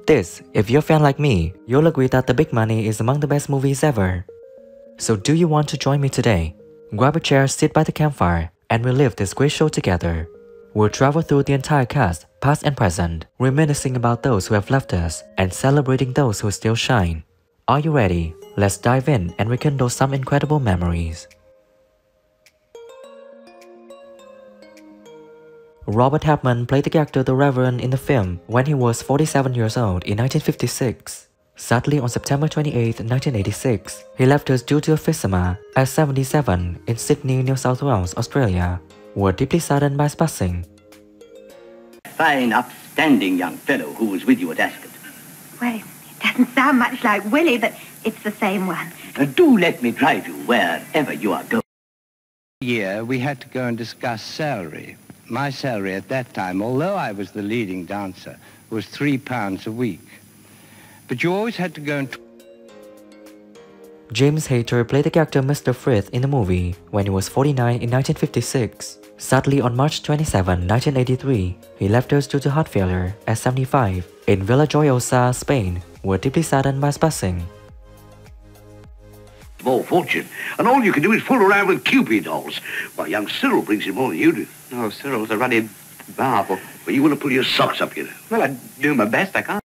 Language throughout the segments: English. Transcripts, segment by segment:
This, if you're a fan like me, you'll agree that The Big Money is among the best movies ever. So do you want to join me today? Grab a chair, sit by the campfire, and relive this great show together. We'll travel through the entire cast, past and present, reminiscing about those who have left us and celebrating those who still shine. Are you ready? Let's dive in and rekindle some incredible memories. Robert Chapman played the character the Reverend in the film when he was 47 years old in 1956. Sadly, on September 28, 1986, he left us due to emphysema at 77 in Sydney, New South Wales, Australia. We're deeply saddened by his passing. Fine, upstanding young fellow who was with you at Ascot. Well, it doesn't sound much like Willie, but it's the same one. Do let me drive you wherever you are going. Yeah, we had to go and discuss salary. My salary at that time, although I was the leading dancer, was £3 a week. But you always had to go and... James Hayter played the character Mr. Frith in the movie when he was 49 in 1956. Sadly, on March 27, 1983, he left us due to heart failure at 75 in Villajoyosa, Spain. We're deeply saddened by his passing. Small fortune, and all you can do is fool around with Cupid dolls. Well, young Cyril brings in more than you do. Oh, Cyril's a ruddy barble. Well, you want to pull your socks up, you know. Well, I do my best, I can't.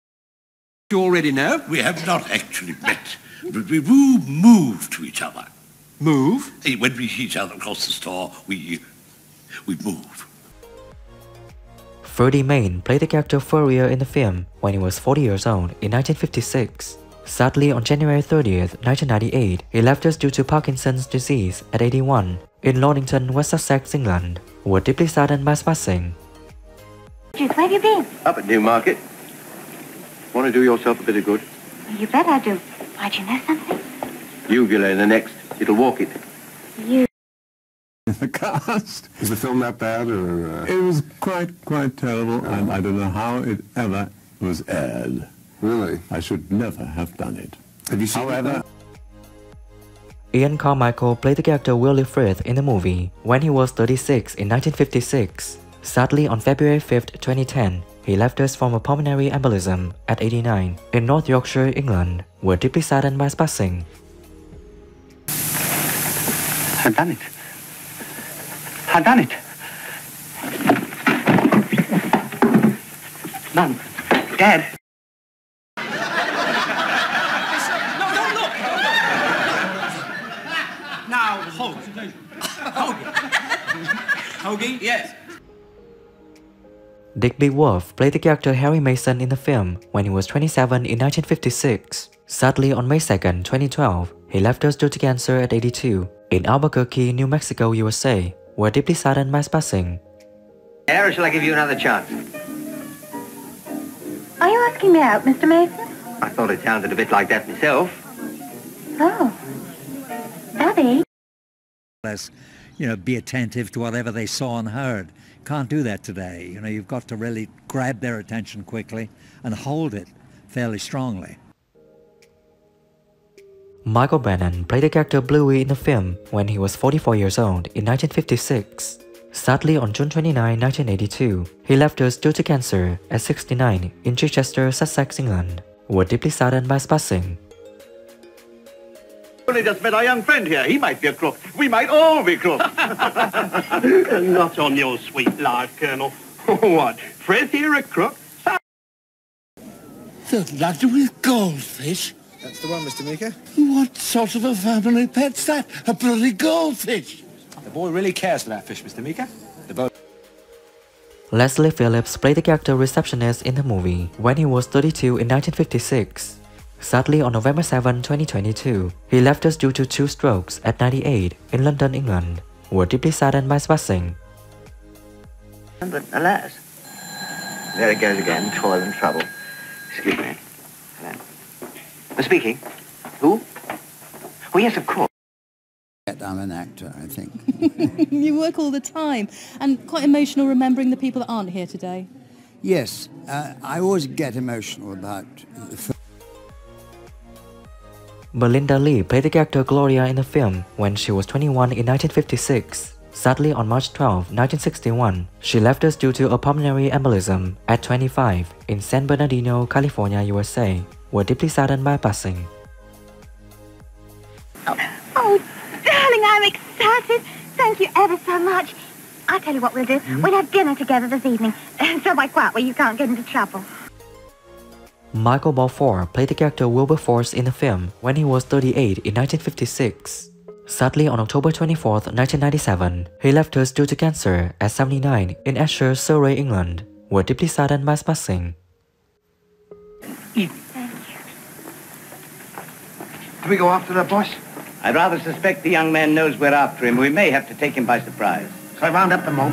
You already know? We have not actually met, but we will move to each other. Move? When we see each other across the store, we move. Ferdy M played the character Furrier in the film when he was 40 years old in 1956. Sadly, on January 30th, 1998, he left us due to Parkinson's disease at 81 in Lordington, West Sussex, England. We're deeply saddened by his passing. Where have you been? Up at Newmarket. Want to do yourself a bit of good? You bet I do. Why'd you know something? Uvula in the next. It'll walk it. You... The cast. Was the film that bad, or...? It was quite terrible, and I don't know how it ever was aired. Really? I should never have done it. Have you seen However, Ian Carmichael played the character Willie Frith in the movie when he was 36 in 1956. Sadly, on February 5th, 2010, he left us from a pulmonary embolism at 89 in North Yorkshire, England. We're deeply saddened by his passing. I've done it. I've done it. Mum. Dad. Now, Hoagie, yes. Digby Wolfe played the character Harry Mason in the film when he was 27 in 1956. Sadly, on May 2nd, 2012, he left us due to cancer at 82 in Albuquerque, New Mexico, USA. We're deeply saddened by his passing. Or shall I give you another chance? Are you asking me out, Mr. Mason? I thought it sounded a bit like that myself. Oh. Daddy? Be attentive to whatever they saw and heard. Can't do that today. You've got to really grab their attention quickly and hold it fairly strongly. Michael Brennan played the character Bluey in the film when he was 44 years old in 1956. Sadly, on June 29, 1982, he left us due to cancer at 69 in Chichester, Sussex, England. We're deeply saddened by his passing. Only just met our young friend here. He might be a crook. We might all be crooks. Not on your sweet life, Colonel. What? Frith here a crook? The lad with goldfish? That's the one, Mr. Meeker. What sort of a family pet's that? A bloody goldfish? The boy really cares for that fish, Mr. Meeker. Leslie Phillips played the character receptionist in the movie when he was 32 in 1956. Sadly, on November 7, 2022, he left us due to 2 strokes at 98 in London, England. We're deeply saddened by his passing. But alas, there it goes again, toil and trouble. Excuse me. Hello. Speaking. Who? Oh, yes, of course. I'm an actor, I think. You work all the time, and quite emotional remembering the people that aren't here today. Yes, I always get emotional about the film. Belinda Lee played the character Gloria in the film when she was 21 in 1956. Sadly, on March 12, 1961, she left us due to a pulmonary embolism at 25 in San Bernardino, California, USA. We're deeply saddened by her passing. Oh, darling, I'm excited. Thank you ever so much. I'll tell you what we'll do. We'll have dinner together this evening. Somewhere quiet where you can't get into trouble. Michael Balfour played the character Wilberforce in the film when he was 38 in 1956. Sadly, on October 24, 1997, he left us due to cancer at 79 in Esher, Surrey, England. We're deeply saddened by his passing. Do we go after that, boss? I'd rather suspect the young man knows we're after him. We may have to take him by surprise. So I round up the mob.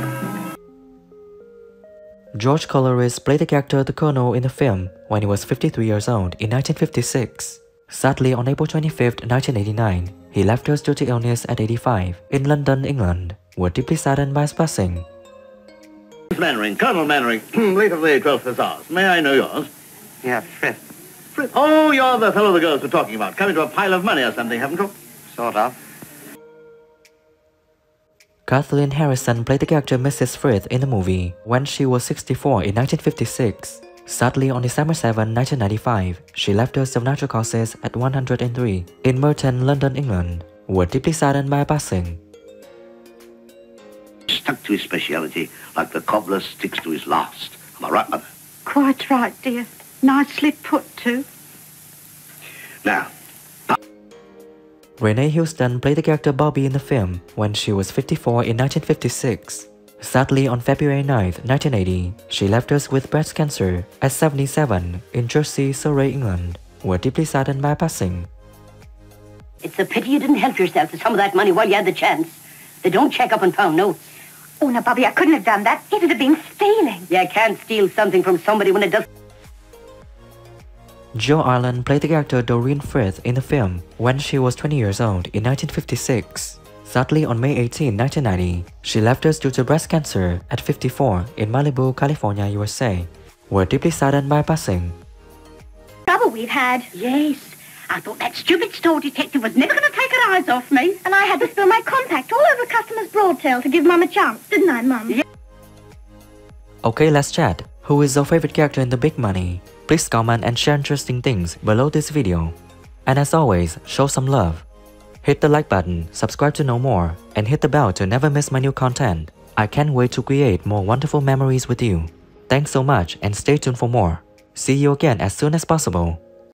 George Coloris played the character the Colonel in the film when he was 53 years old in 1956. Sadly, on April 25, 1989, he left us due to illness at 85 in London, England. We're deeply saddened by his passing. Mannering, Colonel Mannering, late of the 12th Hussars. May I know yours? Yeah, Frith. Frith. Oh, you're the fellow the girls were talking about. Coming to a pile of money or something, haven't you? Sort of. Kathleen Harrison played the character Mrs. Frith in the movie when she was 64 in 1956. Sadly, on December 7, 1995, she left us of natural causes at 103 in Merton, London, England. We're deeply saddened by her passing. Stuck to his speciality like the cobbler sticks to his last. Am I right, Mother? Quite right, dear. Nicely put, too. Now, Renee Houston played the character Bobby in the film when she was 54 in 1956. Sadly, on February 9, 1980, she left us with breast cancer at 77 in Jersey, Surrey, England. We're deeply saddened by her passing. It's a pity you didn't help yourself to some of that money while you had the chance. They don't check up and pound notes. Oh, no, Bobby, I couldn't have done that. It would have been stealing. You can't steal something from somebody when it does. Jo Irland played the character Doreen Frith in the film when she was 20 years old in 1956. Sadly, on May 18, 1990, she left us due to breast cancer at 54 in Malibu, California, USA. We're deeply saddened by her passing. Trouble we've had. Yes. I thought that stupid store detective was never going to take her eyes off me. And I had to spill my compact all over a customer's broad tail to give Mum a chance, didn't I, Mum? Yeah. Okay, let's chat. Who is your favorite character in The Big Money? Please comment and share interesting things below this video. And as always, show some love. Hit the like button, subscribe to know more, and hit the bell to never miss my new content. I can't wait to create more wonderful memories with you. Thanks so much and stay tuned for more. See you again as soon as possible.